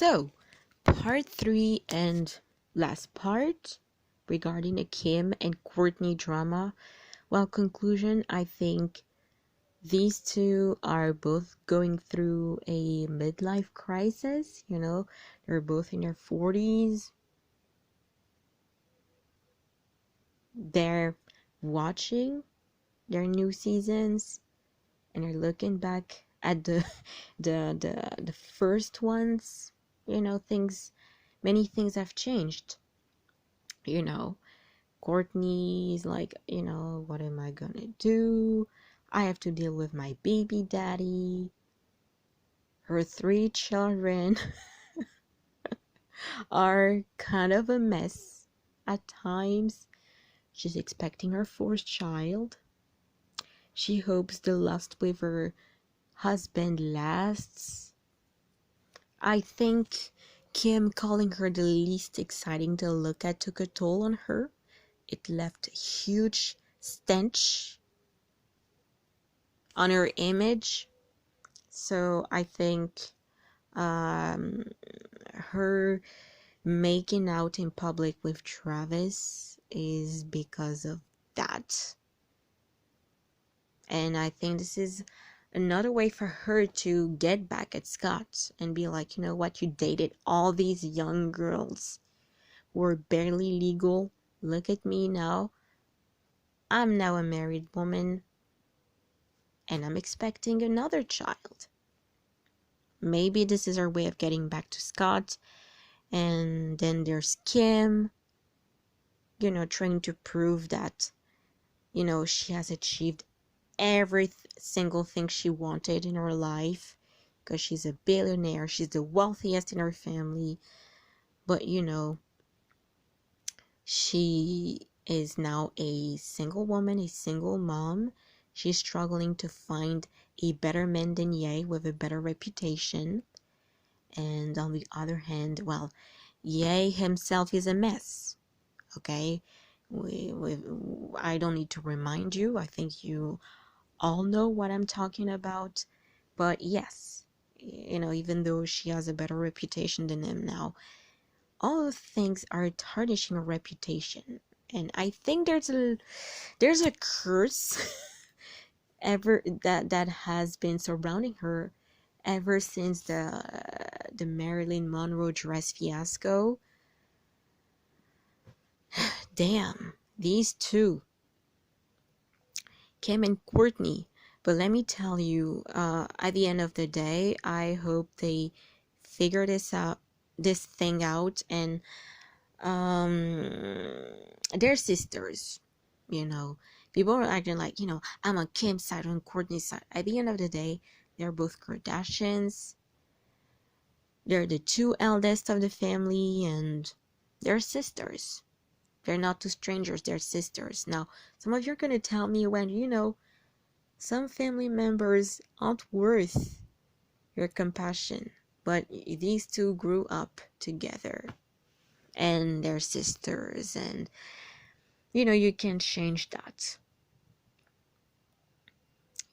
So, part 3 and last part regarding the Kim and Kourtney drama. Well, conclusion, I think these two are both going through a midlife crisis. They're both in their 40s. They're watching their new seasons and they're looking back at the first ones. Many things have changed. Kourtney's like, what am I gonna do? I have to deal with my baby daddy. Her 3 children are kind of a mess at times. She's expecting her 4th child. She hopes the lust with her husband lasts. I think Kim calling her the least exciting to look at took a toll on her. It left a huge stench on her image. So I think her making out in public with Travis is because of that. And I think this is another way for her to get back at Scott and be like, you know what, you dated all these young girls who were barely legal. Look at me now. I'm now a married woman and I'm expecting another child. Maybe this is her way of getting back to Scott. And then there's Kim, trying to prove that, she has achieved every single thing she wanted in her life because she's a billionaire. She's the wealthiest in her family. But, she is now a single woman, a single mom. She's struggling to find a better man than Ye with a better reputation. And on the other hand, well, Ye himself is a mess. Okay? I don't need to remind you. I think you all know what I'm talking about. But yes, even though she has a better reputation than him now, all of things are tarnishing her reputation. And I think there's a curse that has been surrounding her ever since the Marilyn Monroe dress fiasco. Damn, these two, Kim and Kourtney. But let me tell you, at the end of the day, I hope they figure this thing out. And they're sisters. People are acting like, I'm on Kim's side, on Kourtney's side. At the end of the day, they're both Kardashians. They're the 2 eldest of the family, and they're sisters. They're not 2 strangers, they're sisters. Now, some of you are going to tell me when, some family members aren't worth your compassion. But these 2 grew up together. And they're sisters. And, you can change that.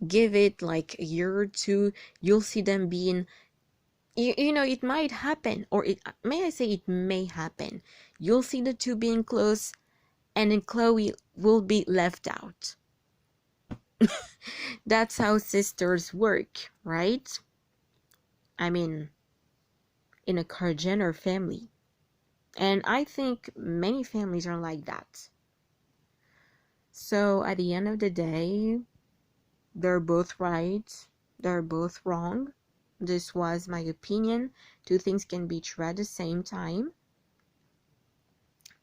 Give it like a year or 2. You'll see them being... it might happen, or it may happen. You'll see the 2 being close, and then Chloe will be left out. That's how sisters work, right? I mean, in a Kardashian family. And I think many families are like that. So at the end of the day, they're both right, they're both wrong. This was my opinion. 2 things can be true at the same time.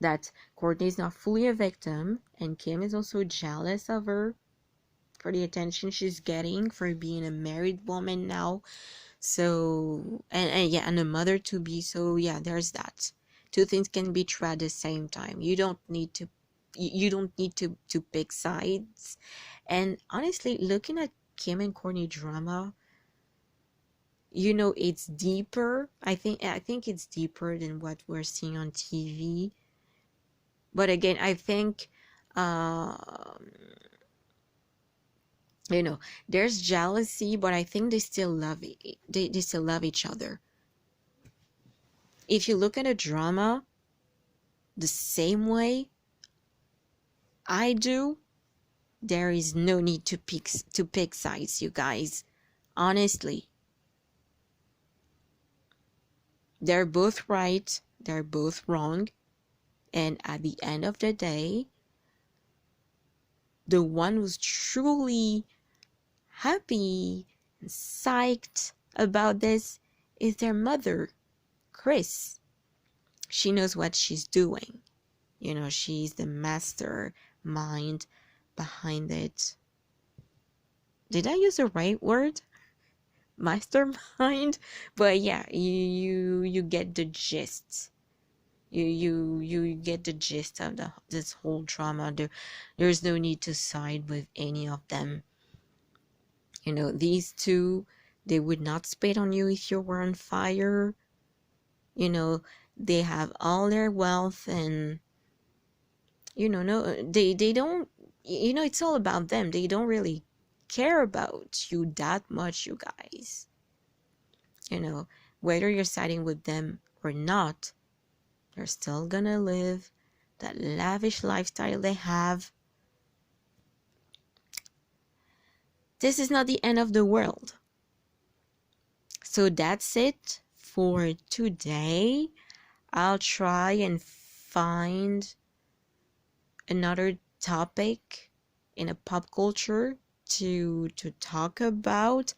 That Kourtney is not fully a victim, and Kim is also jealous of her for the attention she's getting for being a married woman now. So, and a mother to be. So yeah, there's that. 2 things can be true at the same time. You don't need to pick sides. And honestly, looking at Kim and Kourtney drama, it's deeper. I think it's deeper than what we're seeing on TV. But again, I think there's jealousy, but I think they still love each other. If you look at a drama the same way I do, there is no need to pick sides, you guys. Honestly, they're both right, they're both wrong, and at the end of the day, the one who's truly happy and psyched about this is their mother, Chris. She knows what she's doing. She's the mastermind behind it. Did I use the right word? Mastermind? But yeah, you get the gist. You get the gist of this whole drama. There's no need to side with any of them. These two, they would not spit on you if you were on fire. You know, they have all their wealth, and no, they don't. It's all about them. They don't really care about you that much, you guys. Whether you're siding with them or not, they're still gonna live that lavish lifestyle they have. This is not the end of the world. So that's it for today. I'll try and find another topic in a pop culture to talk about.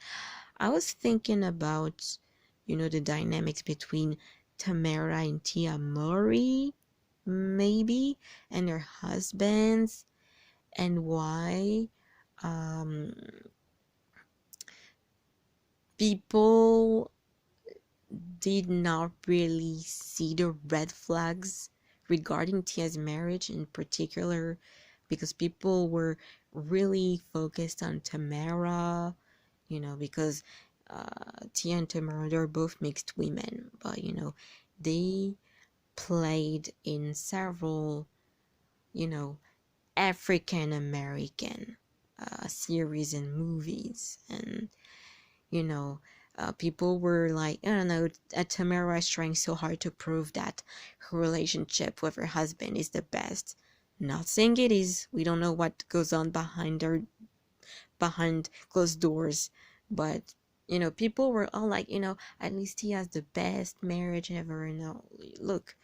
I was thinking about, the dynamics between Tamera and Tia Murray, maybe, and their husbands, and why um, people did not really see the red flags regarding Tia's marriage in particular, because people were really focused on Tamera, because Tia and Tamera, they're both mixed women, but they played in several, you know, African American series and movies, and you know, people were like, I don't know, Tamara is trying so hard to prove that her relationship with her husband is the best. Not saying it is. We don't know what goes on behind closed doors, but people were all like, at least he has the best marriage ever. Look,